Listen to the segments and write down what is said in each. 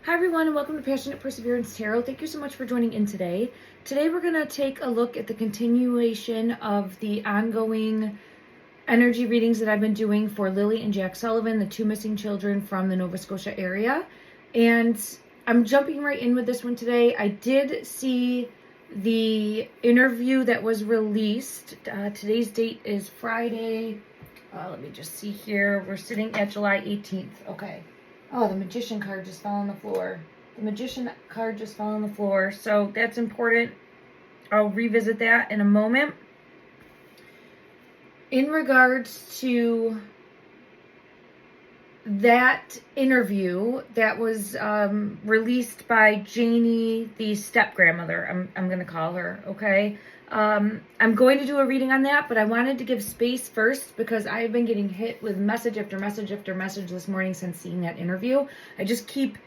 Hi everyone, and welcome to Passionate Perseverance Tarot. Thank you so much for joining in today. Today we're going to take a look at the continuation of the ongoing energy readings that I've been doing for Lilly and Jack Sullivan, the two missing children from the Nova Scotia area. And I'm jumping right in with this one today. I did see the interview that was released. Today's date is Friday. Let me just see here. We're sitting at July 18th. Okay. Oh, the magician card just fell on the floor. The magician card just fell on the floor. So that's important. I'll revisit that in a moment. In regards to that interview that was released by Jennie, the step-grandmother, I'm going to call her, okay? I'm going to do a reading on that, but I wanted to give space first because I've been getting hit with message after message after message this morning since seeing that interview. I just keep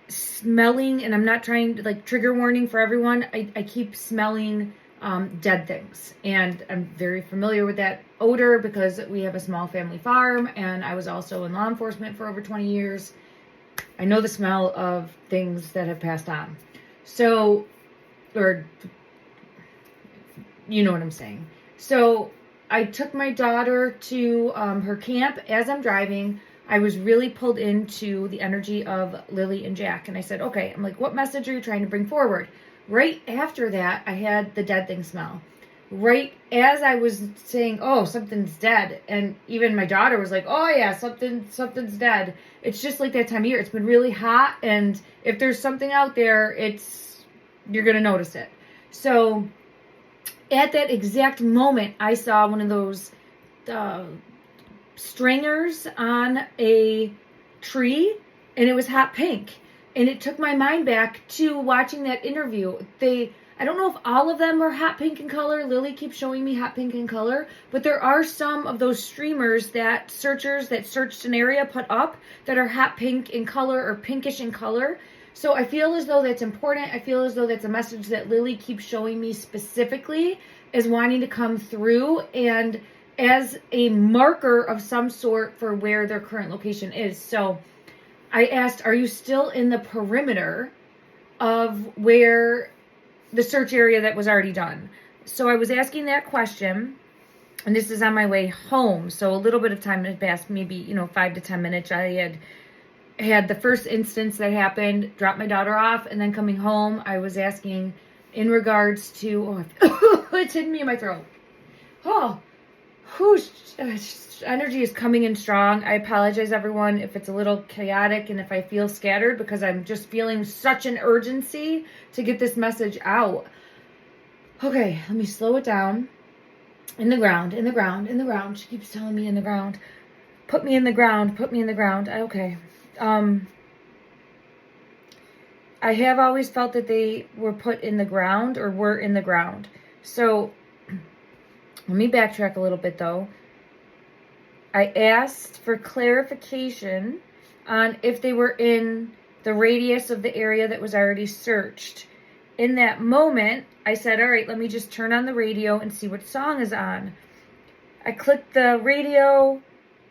smelling, and I'm not trying to, like, trigger warning for everyone. I keep smelling dead things, and I'm very familiar with that odor because we have a small family farm, and I was also in law enforcement for over 20 years. I know the smell of things that have passed on. So, or you know what I'm saying. So I took my daughter to her camp. As I'm driving, I was really pulled into the energy of Lilly and Jack. And I said, okay, I'm like, what message are you trying to bring forward? Right after that, I had the dead thing smell. Right as I was saying, oh, something's dead. And even my daughter was like, oh yeah, something's dead. It's just like that time of year. It's been really hot. And if there's something out there, you're going to notice it. So at that exact moment, I saw one of those stringers on a tree, and it was hot pink. And it took my mind back to watching that interview. I don't know if all of them are hot pink in color. Lilly keeps showing me hot pink in color. But there are some of those streamers that searchers that searched an area put up that are hot pink in color or pinkish in color. So I feel as though that's important. I feel as though that's a message that Lilly keeps showing me specifically as wanting to come through and as a marker of some sort for where their current location is. So I asked, are you still in the perimeter of where the search area that was already done? So I was asking that question, and this is on my way home. So a little bit of time had passed, maybe, 5 to 10 minutes. I had the first instance that happened, dropped my daughter off, and then coming home, I was asking in regards to, it's hitting me in my throat. Energy is coming in strong. I apologize, everyone, if it's a little chaotic and if I feel scattered because I'm just feeling such an urgency to get this message out. Okay, let me slow it down. In the ground, in the ground, in the ground. She keeps telling me in the ground. Put me in the ground, put me in the ground. Okay. I have always felt that they were put in the ground or were in the ground. So let me backtrack a little bit though. I asked for clarification on if they were in the radius of the area that was already searched. In that moment, I said, all right, let me just turn on the radio and see what song is on. I clicked the radio,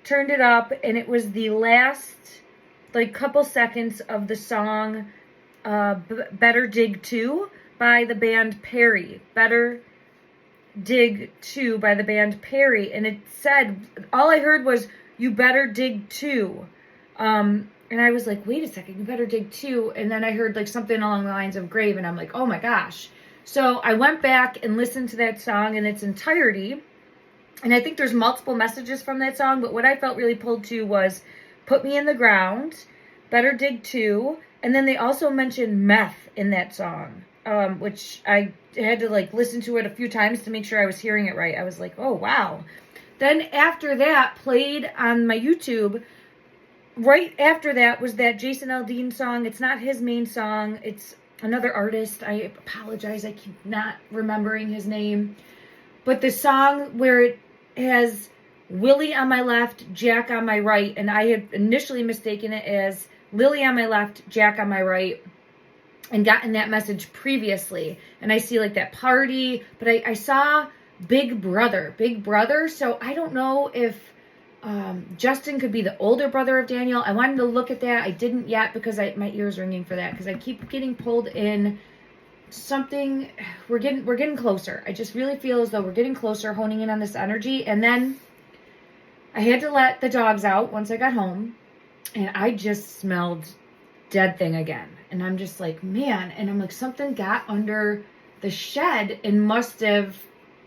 turned it up, and it was the last couple seconds of the song Better Dig 2 by the band Perry. Better Dig 2 by the band Perry. And it said, all I heard was, you better dig 2. And I was like, wait a second, you better dig 2. And then I heard something along the lines of grave, and I'm like, oh my gosh. So I went back and listened to that song in its entirety. And I think there's multiple messages from that song, but what I felt really pulled to was put me in the ground, better dig 2. And then they also mentioned meth in that song, which I had to listen to it a few times to make sure I was hearing it right. I was like, oh, wow. Then after that, played on my YouTube, right after that was that Jason Aldean song. It's not his main song. It's another artist. I apologize. I keep not remembering his name. But the song where it has Willie on my left, Jack on my right, and I had initially mistaken it as Lilly on my left, Jack on my right, and gotten that message previously. And I see that party, but I saw Big Brother. So I don't know if Justin could be the older brother of Daniel. I wanted to look at that. I didn't yet because my ear's ringing for that because I keep getting pulled in something. We're getting closer. I just really feel as though we're getting closer, honing in on this energy. And then I had to let the dogs out once I got home, and I just smelled dead thing again. And I'm just like, man, and I'm like, something got under the shed and must have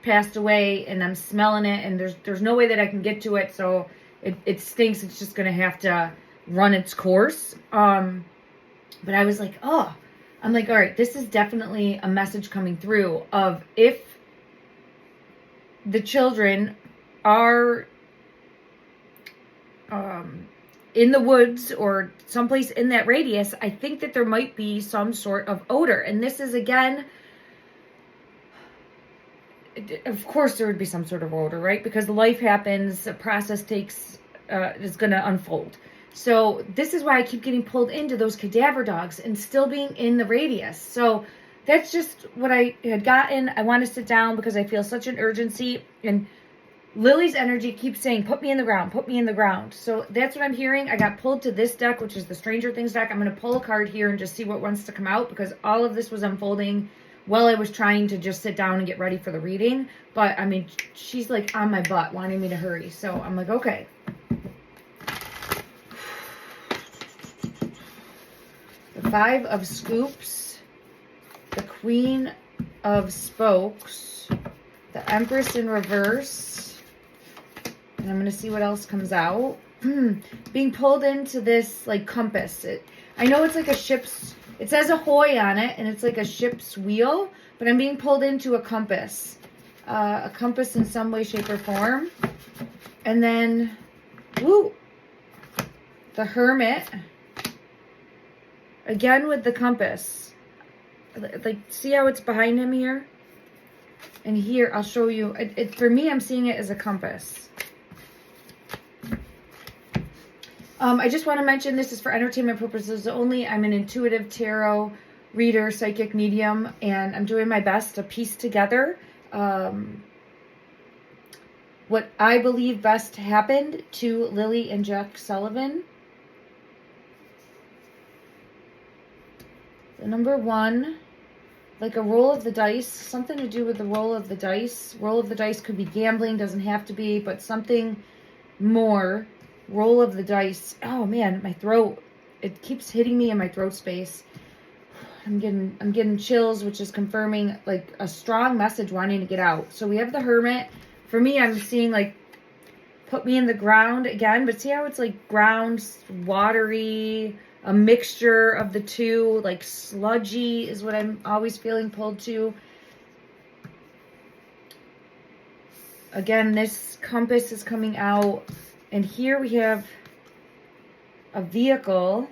passed away, and I'm smelling it, and there's no way that I can get to it, so it stinks. It's just gonna have to run its course. But I was like, oh, I'm like, all right, this is definitely a message coming through of if the children are in the woods or someplace in that radius, I think that there might be some sort of odor. And this is, again, of course there would be some sort of odor, right? Because life happens, the process is going to unfold. So this is why I keep getting pulled into those cadaver dogs and still being in the radius. So that's just what I had gotten. I want to sit down because I feel such an urgency, and Lily's energy keeps saying, put me in the ground, put me in the ground. So that's what I'm hearing. I got pulled to this deck, which is the Stranger Things deck. I'm going to pull a card here and just see what wants to come out, because all of this was unfolding while I was trying to just sit down and get ready for the reading. But, I mean, she's like on my butt wanting me to hurry. So I'm like, okay. The Five of Scoops, the Queen of Spokes, the Empress in reverse, and I'm going to see what else comes out. Being pulled into this, like, compass. I know it's like a ship's, it says ahoy on it, and it's like a ship's wheel, but I'm being pulled into a compass. A compass in some way, shape, or form. And then, woo, the Hermit. Again with the compass. Like, see how it's behind him here? And here, I'll show you. For me, I'm seeing it as a compass. I just want to mention this is for entertainment purposes only. I'm an intuitive tarot reader, psychic medium, and I'm doing my best to piece together what I believe best happened to Lilly and Jack Sullivan. The number one, like a roll of the dice, something to do with the roll of the dice. Roll of the dice could be gambling, doesn't have to be, but something more. Roll of the dice. Oh man, my throat. It keeps hitting me in my throat space. I'm getting chills, which is confirming like a strong message wanting to get out. So we have the Hermit. For me, I'm seeing like put me in the ground again, but see how it's like ground, watery, a mixture of the two, like sludgy is what I'm always feeling pulled to. Again, this compass is coming out. And here we have a vehicle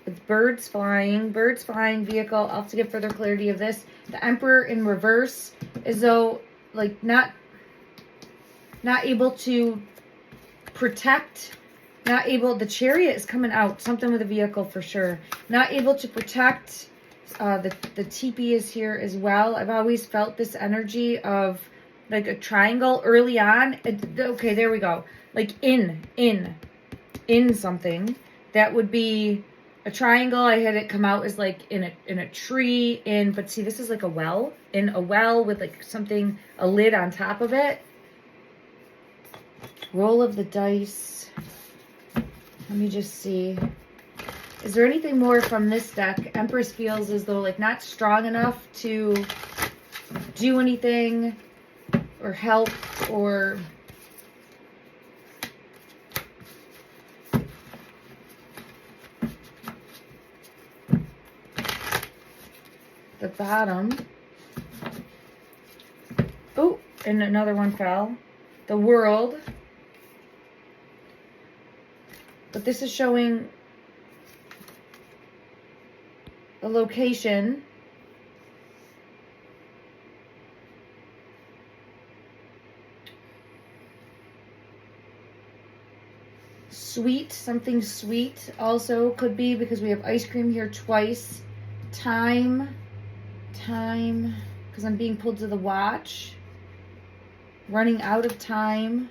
with birds flying vehicle. I'll have to get further clarity of this. The Emperor in reverse, as though like not able to protect, the Chariot is coming out, something with a vehicle for sure. Not able to protect, the teepee is here as well. I've always felt this energy of like a triangle early on. Okay, there we go. Like in something that would be a triangle. I had it come out as like in a tree, but see, this is like a well, in a well with like something, a lid on top of it. Roll of the dice. Let me just see. Is there anything more from this deck? Empress feels as though like not strong enough to do anything or help, or the bottom. Oh, and another one fell. The World. But this is showing a location. Sweet, something sweet also could be, because we have ice cream here twice. Time, because I'm being pulled to the watch. running out of time.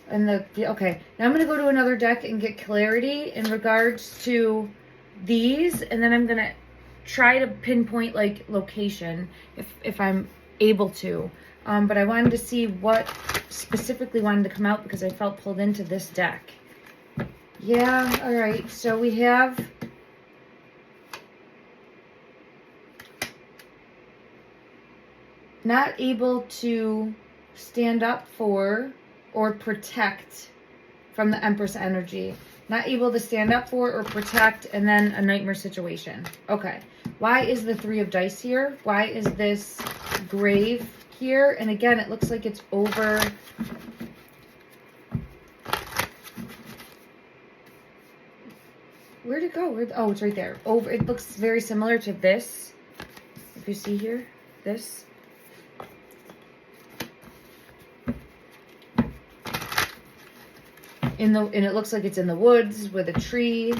And okay, now I'm going to go to another deck and get clarity in regards to these. And then I'm going to try to pinpoint like location if I'm able to. But I wanted to see what specifically wanted to come out because I felt pulled into this deck. Yeah, all right. So we have not able to stand up for or protect from the Empress energy. Not able to stand up for or protect, and then a nightmare situation. Okay. Why is the 3 of dice here? Why is this grave here? And again, it looks like it's over. Where'd it go? Oh, it's right there. Over. It looks very similar to this. If you see here, this. And it looks like it's in the woods with a tree.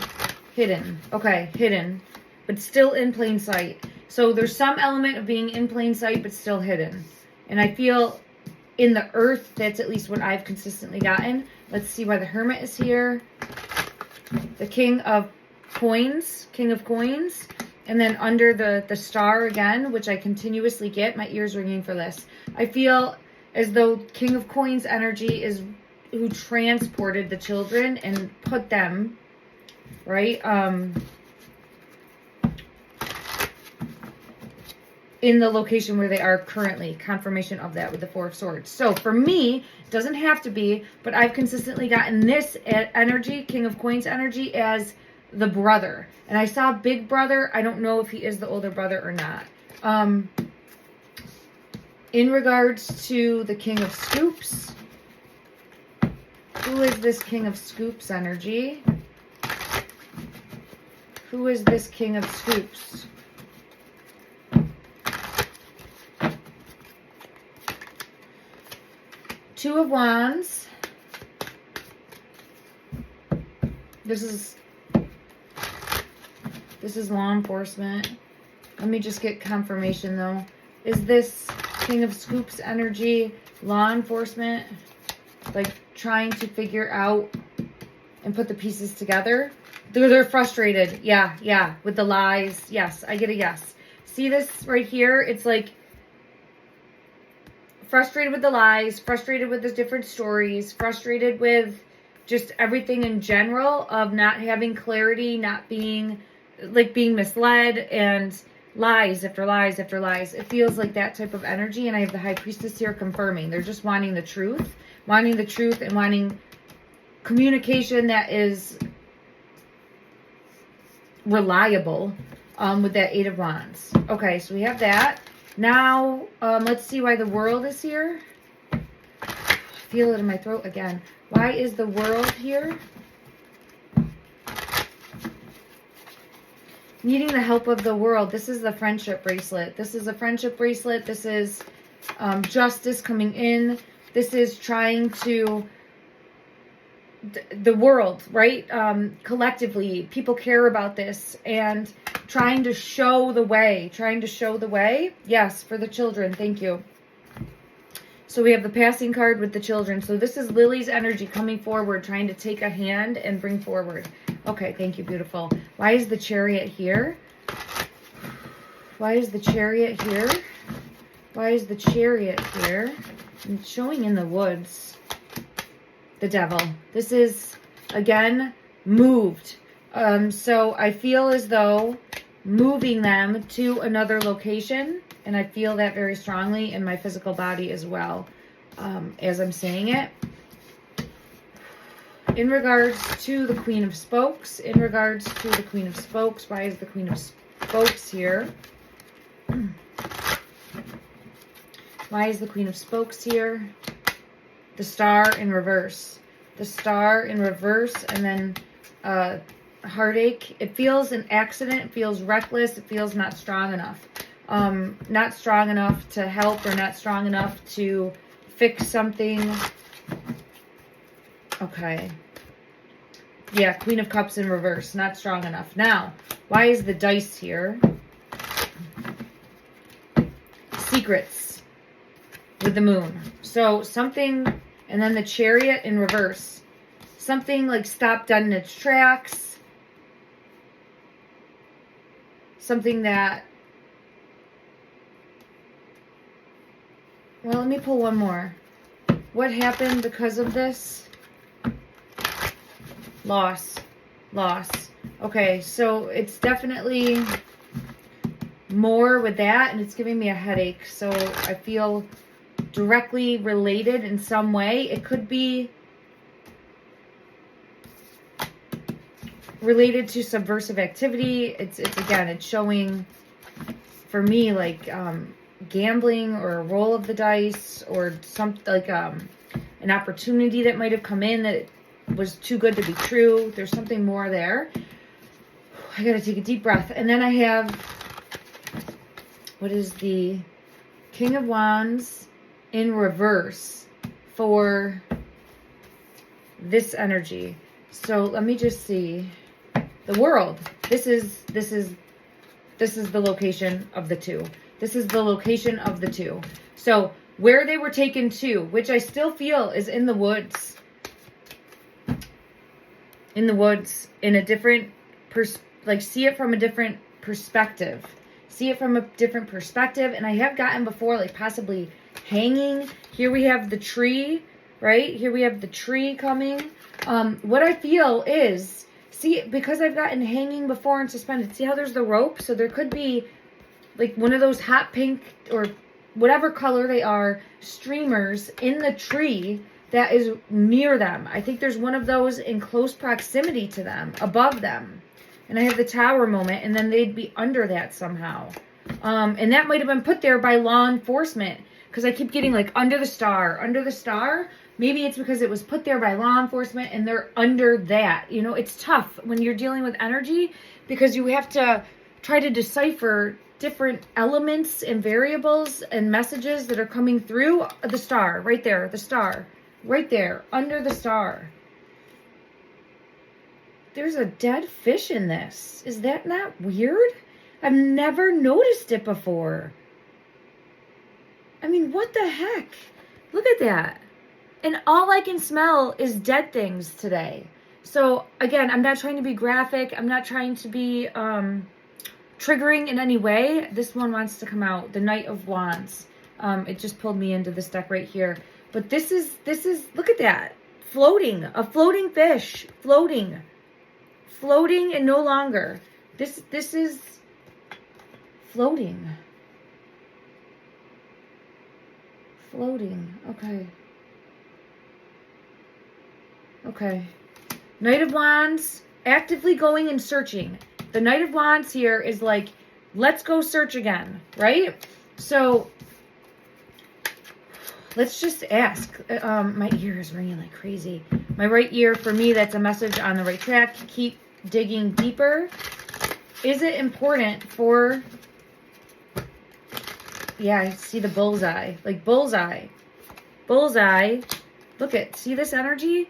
Hidden. Okay, hidden. But still in plain sight. So there's some element of being in plain sight, but still hidden. And I feel in the earth, that's at least what I've consistently gotten. Let's see why the Hermit is here. The King of Coins. King of Coins. And then under the star again, which I continuously get. My ears ringing for this. I feel as though King of Coins energy is who transported the children and put them, right, in the location where they are currently. Confirmation of that with the 4 of Swords. So for me, it doesn't have to be, but I've consistently gotten this energy, King of Coins energy, as the brother. And I saw Big Brother. I don't know if he is the older brother or not. In regards to the King of Scoops, who is this King of Scoops energy? Who is this King of Scoops? Two of Wands. This is law enforcement. Let me just get confirmation though. Is this King of Scoops energy law enforcement? Like trying to figure out and put the pieces together. They're frustrated. Yeah, with the lies. Yes, I get a yes. See this right here? It's like frustrated with the lies, frustrated with the different stories, frustrated with just everything in general of not having clarity, not being, like being misled, and lies after lies after lies. It feels like that type of energy, and I have the High Priestess here confirming. They're just wanting the truth and wanting communication that is reliable with that 8 of Wands. Okay, so we have that. Now, let's see why the World is here. I feel it in my throat again. Why is the World here? Needing the help of the world. This is the friendship bracelet. This is a friendship bracelet. This is justice coming in. This is trying to, the world, right? Collectively, people care about this and trying to show the way. Trying to show the way. Yes, for the children. Thank you. So we have the passing card with the children. So this is Lily's energy coming forward, trying to take a hand and bring forward. Okay, thank you, beautiful. Why is the Chariot here? Why is the Chariot here? Why is the Chariot here? It's showing in the woods. The Devil. This is, again, moved. So I feel as though moving them to another location, and I feel that very strongly in my physical body as well, as I'm saying it. In regards to the Queen of Spokes, why is the Queen of Spokes here? Why is the Queen of Spokes here? The Star in reverse. The Star in reverse, and then heartache. It feels an accident. It feels reckless. It feels not strong enough. Not strong enough to help, or not strong enough to fix something. Okay. Yeah, Queen of Cups in reverse. Not strong enough. Now, why is the dice here? Secrets. with the moon. So something, and then the Chariot in reverse. Something like stopped dead in its tracks. Something that, well, let me pull one more. What happened because of this? Loss. Okay, so it's definitely more with that, and it's giving me a headache. So I feel directly related in some way. It could be related to subversive activity. It's again, it's showing for me like gambling or a roll of the dice or something like an opportunity that might have come in that was too good to be true. There's something more there. I gotta take a deep breath. And then I have, what is the King of Wands in reverse for this energy. So let me just see. The World. This is the location of the two. This is the location of the two. So where they were taken to, which I still feel is in the woods. In the woods, in a different, like see it from a different perspective. See it from a different perspective. And I have gotten before, like possibly hanging. Here we have the tree, right? Here we have the tree coming. What I feel is, see, because I've gotten hanging before and suspended, see how there's the rope? So there could be like one of those hot pink or whatever color they are, streamers in the tree that is near them. I think there's one of those in close proximity to them, above them. And I have the tower moment, and then they'd be under that somehow. And that might have been put there by law enforcement, because I keep getting like under the star, under the star. Maybe it's because it was put there by law enforcement and they're under that. You know, it's tough when you're dealing with energy because you have to try to decipher different elements and variables and messages that are coming through the star, right there, the star, right there, under the star. There's a dead fish in this. Is that not weird? I've never noticed it before. I mean, what the heck? Look at that. And all I can smell is dead things today. So, again, I'm not trying to be graphic. I'm not trying to be triggering in any way. This one wants to come out. The Knight of Wands. It just pulled me into this deck right here. But this is, look at that. Floating. A floating fish. Floating and no longer. This is floating. Floating. Okay. Knight of Wands, actively going and searching. The Knight of Wands here is like, let's go search again, right? So, let's just ask. My ear is ringing like crazy. My right ear, for me, that's a message on the right track. Keep digging deeper. Is it important for... Yeah, I see the bullseye. Like bullseye. Bullseye. Look at, see this energy?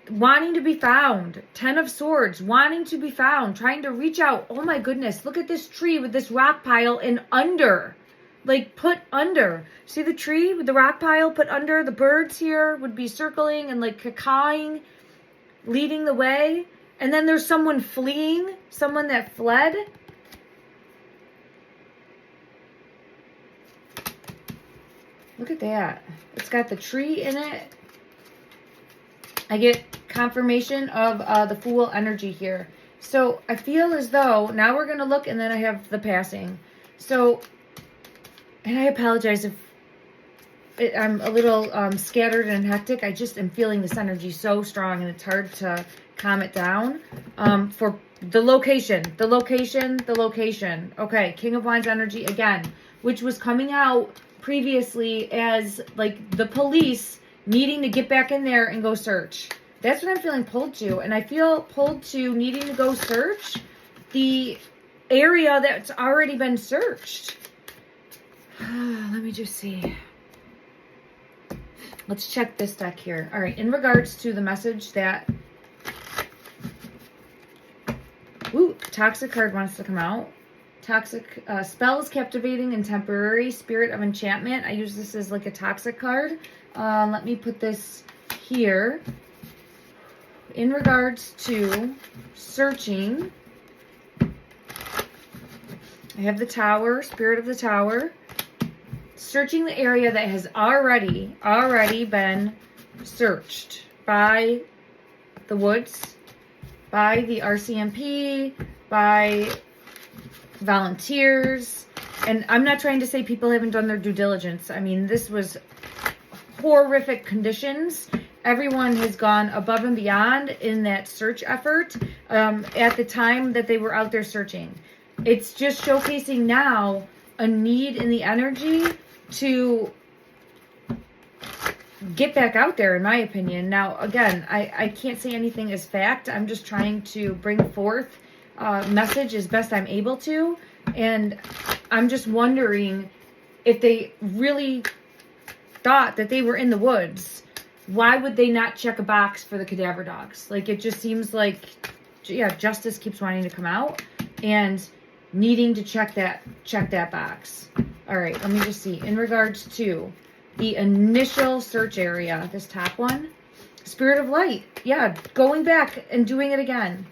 Wanting to be found. 10 of Swords. Wanting to be found. Trying to reach out. Oh my goodness. Look at this tree with this rock pile and under. Like put under. See the tree with the rock pile put under? The birds here would be circling and like cacawing. Leading the way. And then there's someone fleeing. Someone that fled. Look at that. It's got the tree in it. I get confirmation of the Fool energy here. So I feel as though, now we're going to look, and then I have the passing. So, and I apologize if I'm a little scattered and hectic. I just am feeling this energy so strong, and it's hard to calm it down. For the location. Okay, King of Wands energy again, which was coming out previously as like the police needing to get back in there and go search. That's what I'm feeling pulled to. And I feel pulled to needing to go search the area that's already been searched. Let me just see. Let's check this deck here. All right, in regards to the message that... Ooh, Toxic card wants to come out. Toxic spells, captivating and temporary. Spirit of enchantment. I use this as like a toxic card. Let me put this here. In regards to searching, I have the Tower, Spirit of the Tower. Searching the area that has already been searched by the woods, by the RCMP, by volunteers. And I'm not trying to say people haven't done their due diligence. I mean, this was horrific conditions. Everyone has gone above and beyond in that search effort at the time that they were out there searching. It's just showcasing now a need in the energy to get back out there, in my opinion. Now, again, I can't say anything as fact. I'm just trying to bring forth message as best I'm able to. And I'm just wondering if they really thought that they were in the woods, why would they not check a box for the cadaver dogs? Like, it just seems like, yeah, justice keeps wanting to come out and needing to check that box. All right, let me just see. In regards to the initial search area, this top one, Spirit of Light. Yeah, going back and doing it again.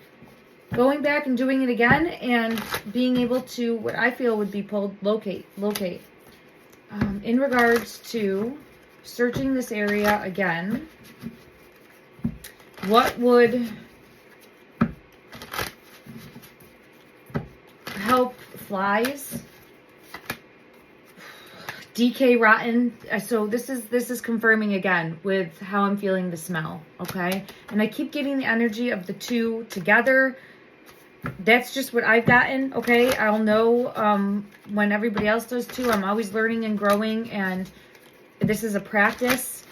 Going back and doing it again and being able to, what I feel would be pulled, locate. In regards to searching this area again, what would help flies? DK rotten. So this is confirming again with how I'm feeling the smell, okay? And I keep getting the energy of the two together. That's just what I've gotten, okay? I'll know when everybody else does too. I'm always learning and growing, and this is a practice.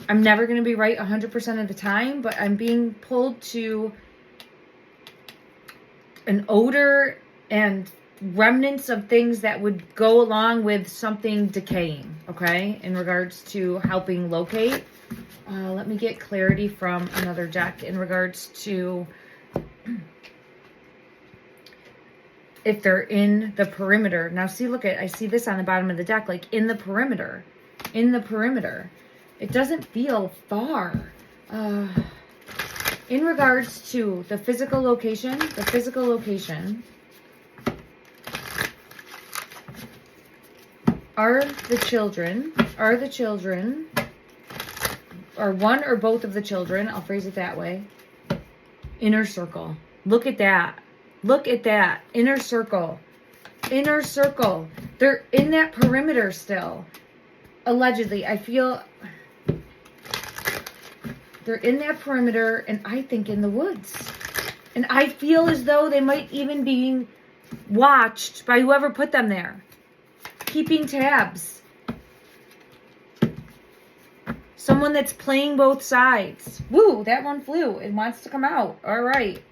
I'm never going to be right 100% of the time, but I'm being pulled to an odor and remnants of things that would go along with something decaying, okay, in regards to helping locate. Let me get clarity from another deck in regards to if they're in the perimeter. Now see, look at, I see this on the bottom of the deck, like in the perimeter. It doesn't feel far. In regards to the physical location, are the children, or one or both of the children, I'll phrase it that way, inner circle. Look at that. Inner circle. They're in that perimeter still. Allegedly, I feel they're in that perimeter, and I think in the woods. And I feel as though they might even be watched by whoever put them there, keeping tabs. Someone that's playing both sides. Woo, that one flew. It wants to come out. All right.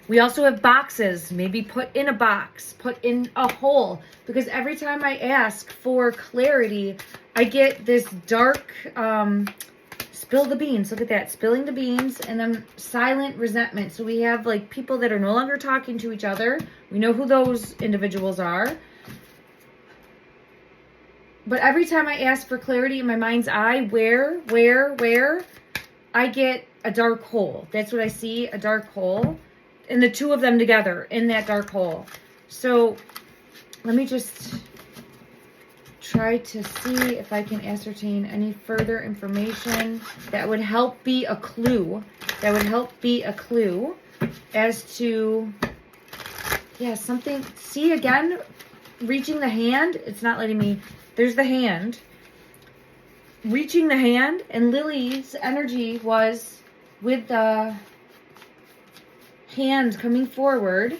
We also have boxes. Maybe put in a box, put in a hole. Because every time I ask for clarity, I get this dark, spill the beans. Look at that. Spilling the beans, and then silent resentment. So we have like people that are no longer talking to each other. We know who those individuals are. But every time I ask for clarity in my mind's eye, where, I get a dark hole. That's what I see, a dark hole. And the two of them together in that dark hole. So let me just try to see if I can ascertain any further information that would help be a clue. As to, yeah, something. See, again, reaching the hand. It's not letting me. There's the hand. Reaching the hand. And Lily's energy was with the hand coming forward.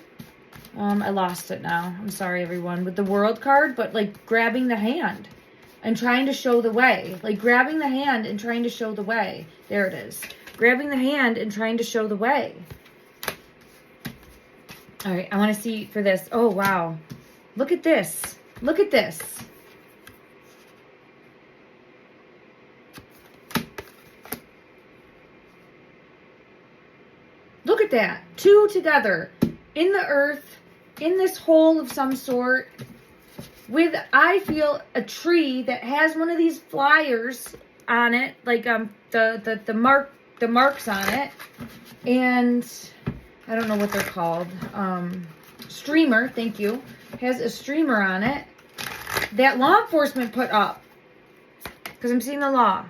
I lost it now. I'm sorry, everyone. With the World card, but like grabbing the hand and trying to show the way. Like grabbing the hand and trying to show the way. There it is. Grabbing the hand and trying to show the way. All right, I want to see for this. Oh, wow. Look at this. Look at this. Look at that. Two together. In the earth, in this hole of some sort with, I feel, a tree that has one of these flyers on it, like the marks on it, and I don't know what they're called. Streamer, thank you. Has a streamer on it that law enforcement put up. Because I'm seeing the law.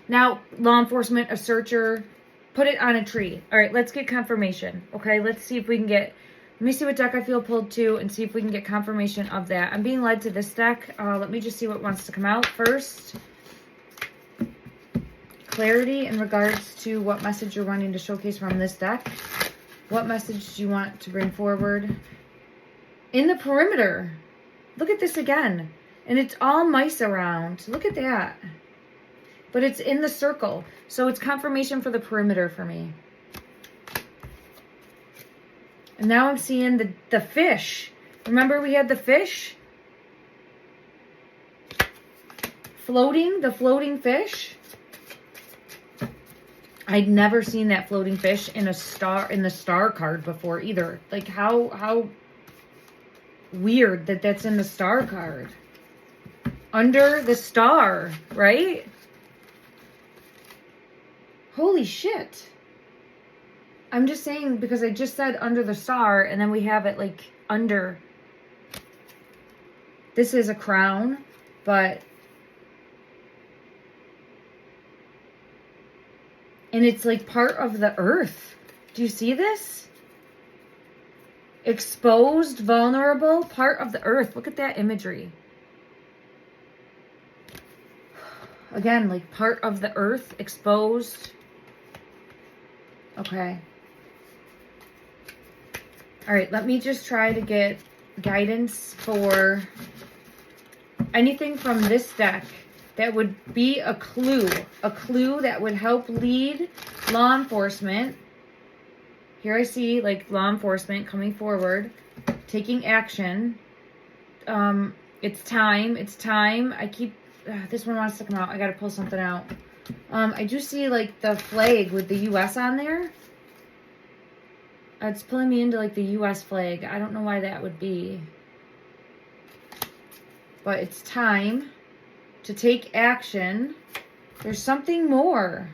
Now, law enforcement, a searcher, put it on a tree. All right, let's get confirmation. Okay, let's see if we can get... Let me see what deck I feel pulled to and see if we can get confirmation of that. I'm being led to this deck. Let me just see what wants to come out first. Clarity in regards to what message you're wanting to showcase from this deck. What message do you want to bring forward? In the perimeter. Look at this again. And it's all mice around. Look at that. But it's in the circle. So it's confirmation for the perimeter for me. And now I'm seeing the fish. Remember we had the fish? Floating, the floating fish. I'd never seen that floating fish in the star card before either. Like how weird that that's in the star card. Under the star, right? Holy shit. I'm just saying because I just said under the star and then we have it like under. This is a crown, but... And it's like part of the earth. Do you see this? Exposed, vulnerable, part of the earth. Look at that imagery. Again, like part of the earth, exposed. Okay. All right, let me just try to get guidance for anything from this deck that would be a clue that would help lead law enforcement. Here I see like law enforcement coming forward, taking action. It's time. I keep, this one wants to come out. I got to pull something out. I do see like the flag with the U.S. on there. It's pulling me into like the U.S. flag. I don't know why that would be. But it's time to take action. There's something more.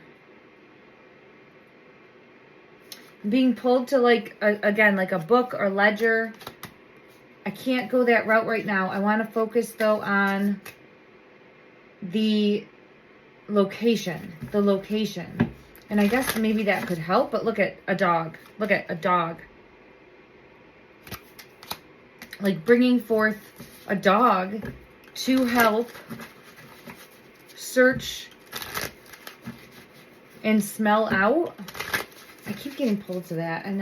I'm being pulled to like, again, like a book or ledger. I can't go that route right now. I want to focus though on the location. And I guess maybe that could help, but look at a dog. Look at a dog. Like bringing forth a dog to help search and smell out. I keep getting pulled to that, and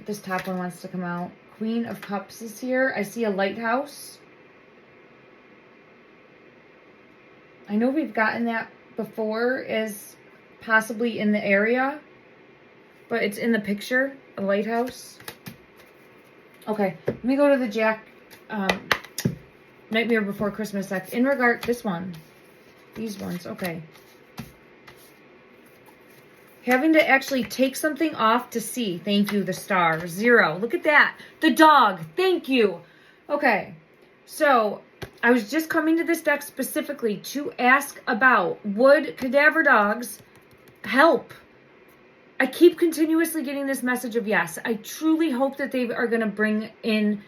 this top one wants to come out. Queen of Cups is here. I see a lighthouse. I know we've gotten that before as possibly in the area, but it's in the picture, a lighthouse. Okay, let me go to the Jack Nightmare Before Christmas deck. In regard, this one, these ones, okay. Having to actually take something off to see. Thank you, the star. 0. Look at that. The dog. Thank you. Okay, so I was just coming to this deck specifically to ask about, would cadaver dogs help? I keep continuously getting this message of yes. I truly hope that they are going to bring in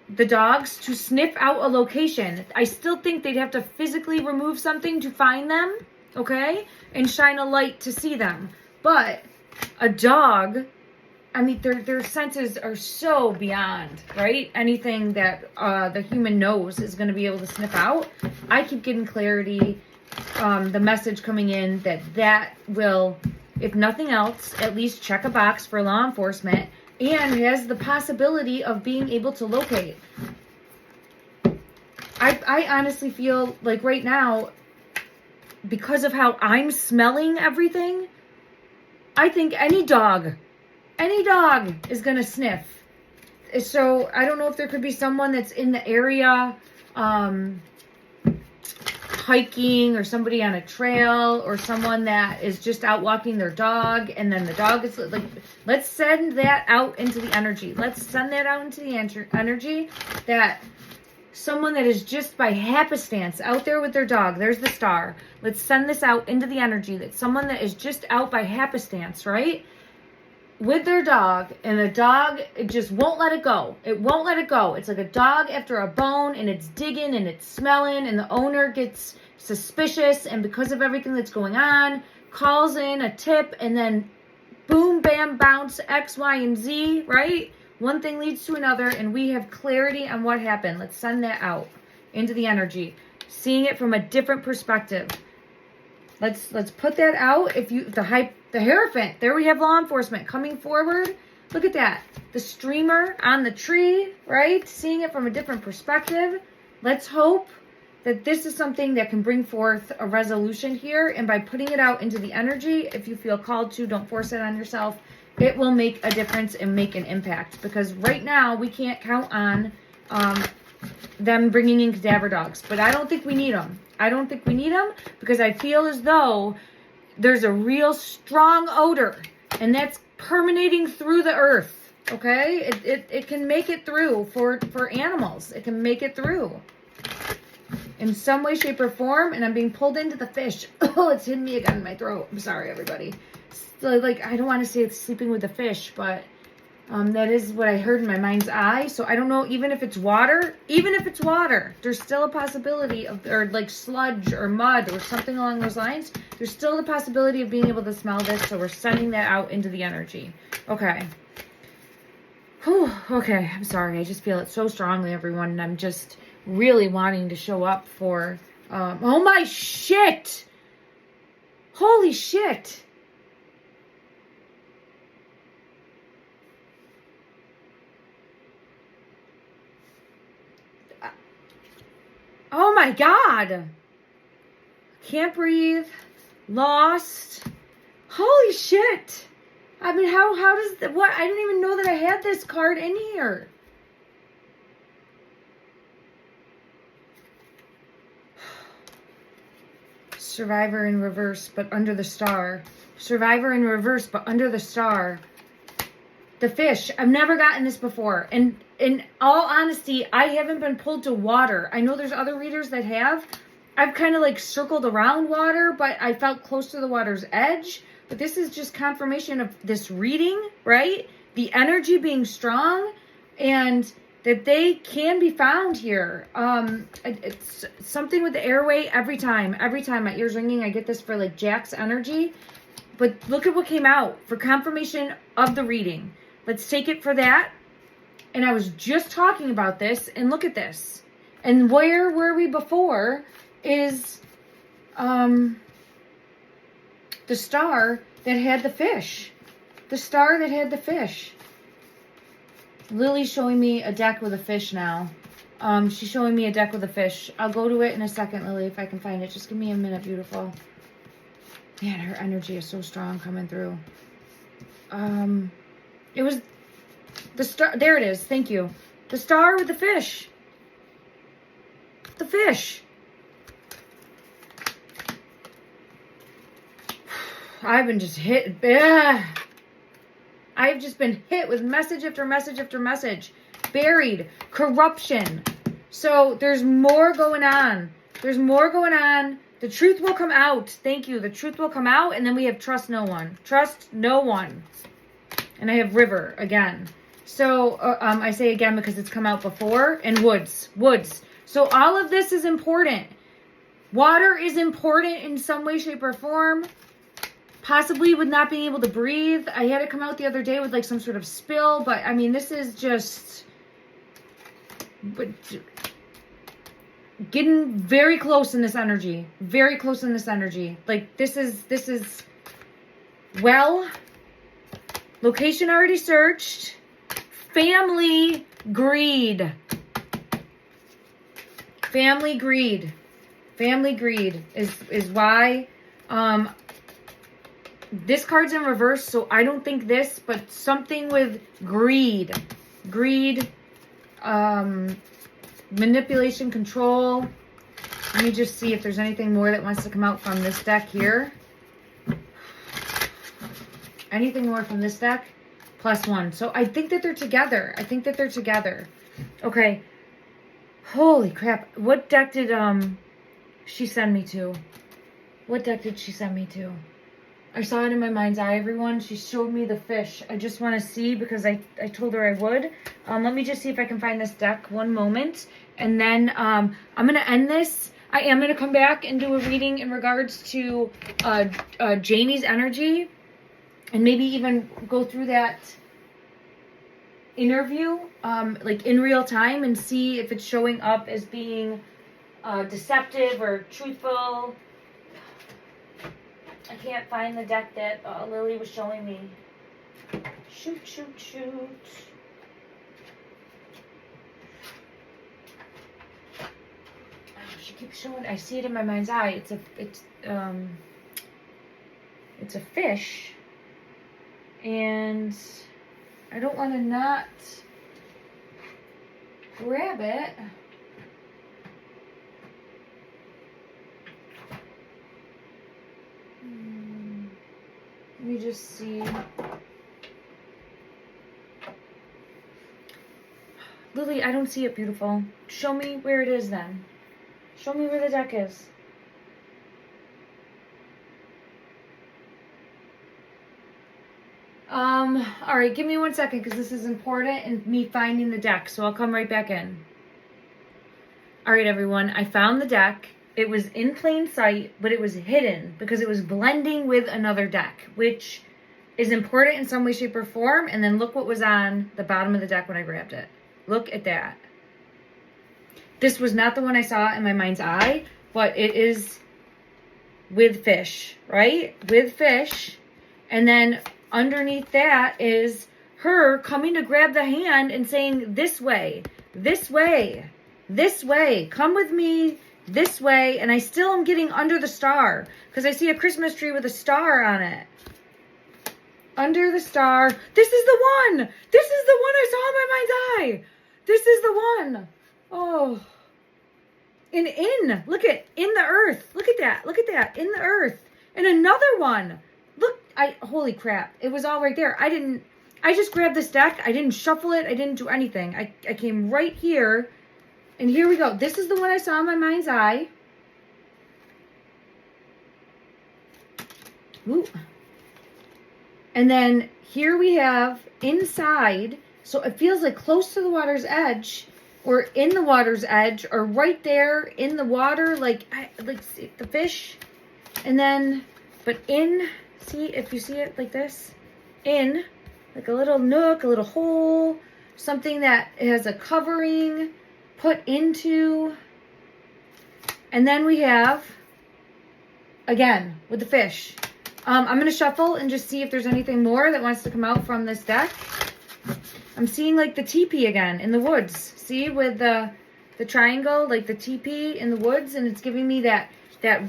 the dogs to sniff out a location. I still think they'd have to physically remove something to find them, okay? And shine a light to see them. But a dog, I mean, their senses are so beyond, right? Anything that the human nose is going to be able to sniff out. I keep getting clarity, the message coming in that will, if nothing else, at least check a box for law enforcement and has the possibility of being able to locate. I honestly feel like right now, because of how I'm smelling everything, I think any dog is going to sniff. So I don't know if there could be someone that's in the area hiking or somebody on a trail or someone that is just out walking their dog and then the dog is like, let's send that out into the energy. Let's send that out into the energy that someone that is just by happenstance out there with their dog, there's the star. Let's send this out into the energy that someone that is just out by happenstance, right? With their dog, and the dog, it just won't let it go. It won't let it go. It's like a dog after a bone, and it's digging and it's smelling, and the owner gets suspicious, and because of everything that's going on, calls in a tip, and then boom, bam, bounce, X, Y, and Z, right? One thing leads to another, and we have clarity on what happened. Let's send that out into the energy, seeing it from a different perspective. Let's put that out. If you the Hierophant, there we have law enforcement coming forward. Look at that. The streamer on the tree, right? Seeing it from a different perspective. Let's hope that this is something that can bring forth a resolution here. And by putting it out into the energy, if you feel called to, don't force it on yourself. It will make a difference and make an impact. Because right now, we can't count on them bringing in cadaver dogs. But I don't think we need them. I don't think we need them because I feel as though there's a real strong odor. And that's permeating through the earth. Okay? It can make it through for animals. It can make it through. In some way, shape, or form. And I'm being pulled into the fish. Oh, it's hitting me again in my throat. I'm sorry, everybody. Like, I don't want to say it's sleeping with the fish, but that is what I heard in my mind's eye. So I don't know, even if it's water, there's still a possibility of, or like sludge or mud or something along those lines. There's still the possibility of being able to smell this. So we're sending that out into the energy. Okay. Whew, okay. I'm sorry. I just feel it so strongly, everyone. And I'm just really wanting to show up for, oh my shit. Holy shit. Oh my God. Can't breathe. Lost. Holy shit. I mean, how does that, what? I didn't even know that I had this card in here. Survivor in reverse, but under the star. Survivor in reverse, but under the star. The fish. I've never gotten this before. And in all honesty, I haven't been pulled to water. I know there's other readers that have. I've kind of like circled around water, but I felt close to the water's edge. But this is just confirmation of this reading, right? The energy being strong and that they can be found here. It's something with the airway every time my ear's ringing. I get this for like Jack's energy. But look at what came out for confirmation of the reading. Let's take it for that. And I was just talking about this, and look at this. And where were we before is the star that had the fish. The star that had the fish. Lily's showing me a deck with a fish now. She's showing me a deck with a fish. I'll go to it in a second, Lily, if I can find it. Just give me a minute, beautiful. Man, her energy is so strong coming through. It was the star. There it is. Thank you. The star with the fish. The fish. I've been just hit. I've just been hit with message after message after message. Buried. Corruption. So there's more going on. There's more going on. The truth will come out. Thank you. The truth will come out. And then we have trust no one. Trust no one. And I have river again. So I say again because it's come out before. And woods. Woods. So all of this is important. Water is important in some way, shape, or form. Possibly with not being able to breathe. I had it come out the other day with like some sort of spill. But I mean, this is just... But getting very close in this energy. Very close in this energy. Like this is well, location already searched. Family greed. Family greed. Family greed is why this card's in reverse, so I don't think this, but something with greed. Greed, manipulation, control. Let me just see if there's anything more that wants to come out from this deck here. Anything more from this deck? +1. So I think that they're together. I think that they're together. Okay. Holy crap. What deck did she send me to? What deck did she send me to? I saw it in my mind's eye, everyone. She showed me the fish. I just want to see because I told her I would. Let me just see if I can find this deck. One moment. And then I'm going to end this. I am going to come back and do a reading in regards to Janie's energy. And maybe even go through that interview like in real time and see if it's showing up as being deceptive or truthful. I can't find the deck that Lilly was showing me. Shoot, shoot, shoot. Oh, she keeps showing. I see it in my mind's eye. It's a fish, and I don't want to not grab it. Let me just see. Lily, I don't see it, beautiful. Show me where it is then. Show me where the deck is. All right, give me 1 second because this is important and me finding the deck. So I'll come right back in. All right, everyone. I found the deck. It was in plain sight, but it was hidden because it was blending with another deck, which is important in some way, shape, or form. And then look what was on the bottom of the deck when I grabbed it. Look at that. This was not the one I saw in my mind's eye, but it is with fish, right? With fish. And then underneath that is her coming to grab the hand and saying, this way, this way, this way, come with me. This way, and I still am getting under the star because I see a Christmas tree with a star on it. Under the star. This is the one. This is the one I saw in my mind's eye. This is the one. Oh. In. Look at in the earth. Look at that. Look at that. In the earth. And another one. Look. Holy crap. It was all right there. I just grabbed this deck. I didn't shuffle it. I didn't do anything. I came right here. And here we go. This is the one I saw in my mind's eye. Ooh. And then here we have inside. So it feels like close to the water's edge or in the water's edge or right there in the water, like the fish. And then, but in, see if you see it like this, in like a little nook, a little hole, something that has a covering put into, and then we have, again, with the fish. I'm going to shuffle and just see if there's anything more that wants to come out from this deck. I'm seeing like the teepee again in the woods. See, with the triangle, like the teepee in the woods, and it's giving me that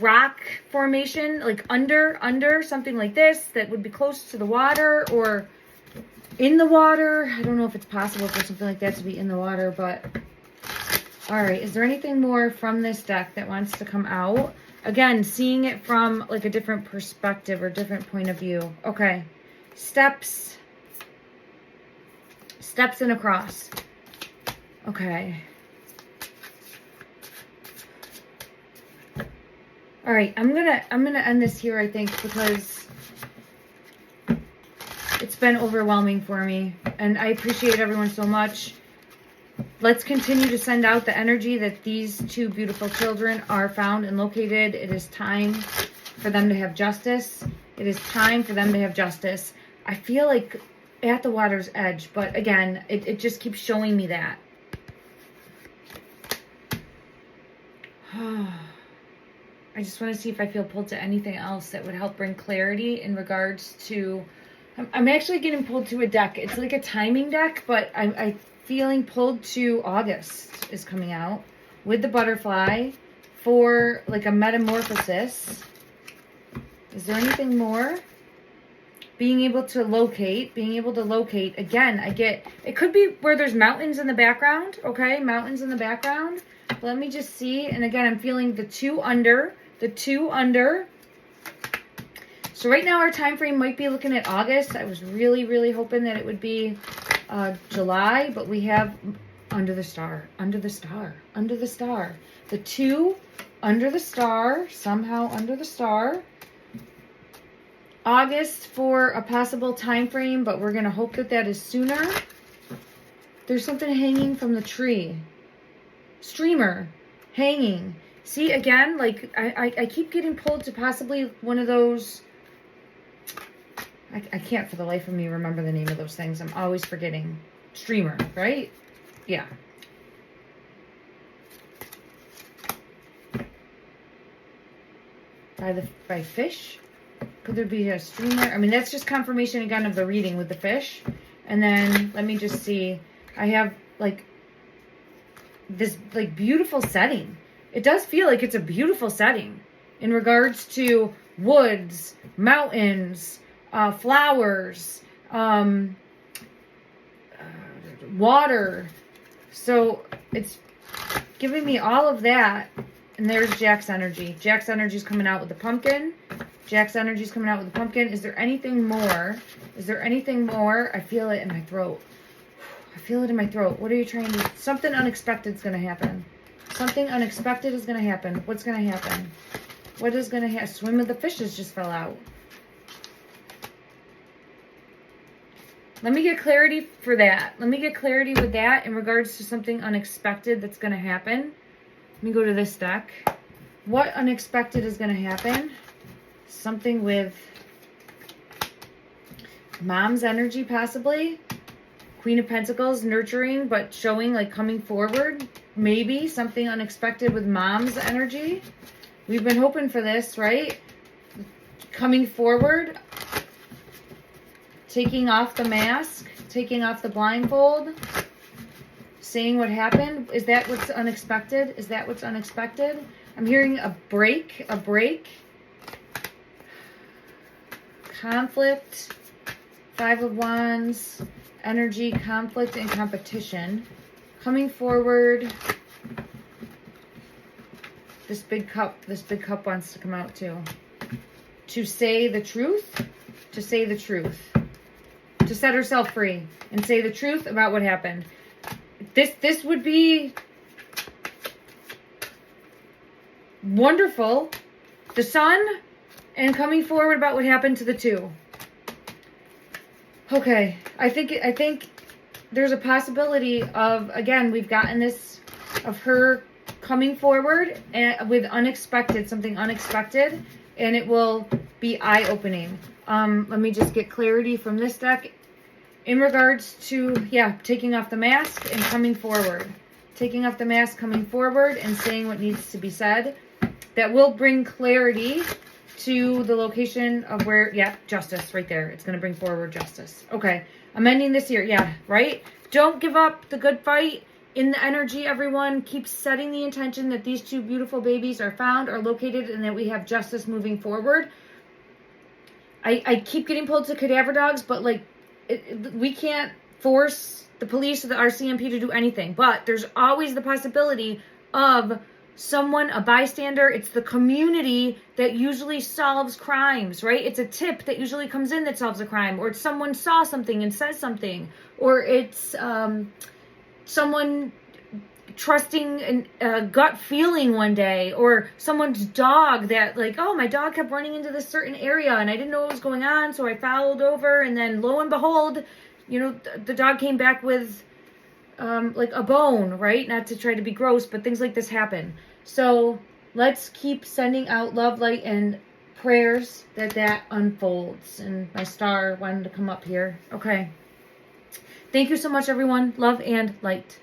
rock formation, like under, something like this, that would be close to the water or in the water. I don't know if it's possible for something like that to be in the water, but... All right, is there anything more from this deck that wants to come out? Again, seeing it from like a different perspective or different point of view. Okay, steps and across. Okay. All right, I'm gonna end this here, I think, because it's been overwhelming for me, and I appreciate everyone so much. Let's continue to send out the energy that these two beautiful children are found and located. It is time for them to have justice. It is time for them to have justice. I feel like at the water's edge, but again, it just keeps showing me that. I just want to see if I feel pulled to anything else that would help bring clarity in regards to... I'm actually getting pulled to a deck. It's like a timing deck, but I'm feeling pulled to August is coming out with the butterfly for like a metamorphosis. Is there anything more? Being able to locate. Again, I get, it could be where there's mountains in the background, okay? Mountains in the background. Let me just see. And again, I'm feeling the 2 under. The 2 under. So right now our time frame might be looking at August. I was really, really hoping that it would be July. But we have under the star. Under the star. Under the star. The 2 under the star. Somehow under the star. August for a possible time frame. But we're going to hope that that is sooner. There's something hanging from the tree. Streamer. Hanging. See, again, like, I keep getting pulled to possibly one of those... I can't for the life of me remember the name of those things. I'm always forgetting. Streamer, right? Yeah. By fish? Could there be a streamer? I mean, that's just confirmation again of the reading with the fish. And then, let me just see... I have, like, this, like, beautiful setting. It does feel like it's a beautiful setting in regards to woods, mountains, flowers, water. So, it's giving me all of that. And there's Jack's energy. Jack's energy is coming out with the pumpkin. Jack's energy is coming out with the pumpkin. Is there anything more? Is there anything more? I feel it in my throat. I feel it in my throat. What are you trying to... Something unexpected is going to happen. Something unexpected is going to happen. What's going to happen? What is going to happen? Swim of the fishes just fell out. Let me get clarity for that. Let me get clarity with that in regards to something unexpected that's going to happen. Let me go to this deck. What unexpected is going to happen? Something with mom's energy possibly. Queen of Pentacles, nurturing, but showing, like, coming forward. Maybe something unexpected with mom's energy. We've been hoping for this, right? Coming forward. Taking off the mask. Taking off the blindfold. Saying what happened. Is that what's unexpected? Is that what's unexpected? I'm hearing a break. A break. Conflict. 5 of Wands. Energy, conflict, and competition. Coming forward. This big cup wants to come out too. To say the truth. To say the truth. To set herself free and say the truth about what happened. This would be wonderful. The sun and coming forward about what happened to the 2. Okay, I think there's a possibility of, again, we've gotten this, of her coming forward and with unexpected, something unexpected, and it will be eye-opening. Let me just get clarity from this deck in regards to, yeah, taking off the mask and coming forward. Taking off the mask, coming forward, and saying what needs to be said. That will bring clarity to the location of where, yeah, justice right there. It's going to bring forward justice. Okay, I'm ending this here. Yeah, right? Don't give up the good fight in the energy, everyone. Keep setting the intention that these 2 beautiful babies are found, are located, and that we have justice moving forward. I keep getting pulled to cadaver dogs, but, like, we can't force the police or the RCMP to do anything. But there's always the possibility of someone, a bystander. It's the community that usually solves crimes, right? It's a tip that usually comes in that solves a crime, or it's someone saw something and says something, or it's someone trusting a gut feeling one day, or someone's dog that, like, oh, my dog kept running into this certain area and I didn't know what was going on, so I followed over, and then lo and behold, you know, the dog came back with like a bone, right? Not to try to be gross, but things like this happen. So let's keep sending out love, light, and prayers that unfolds. And my star wanted to come up here. Okay. Thank you so much, everyone. Love and light.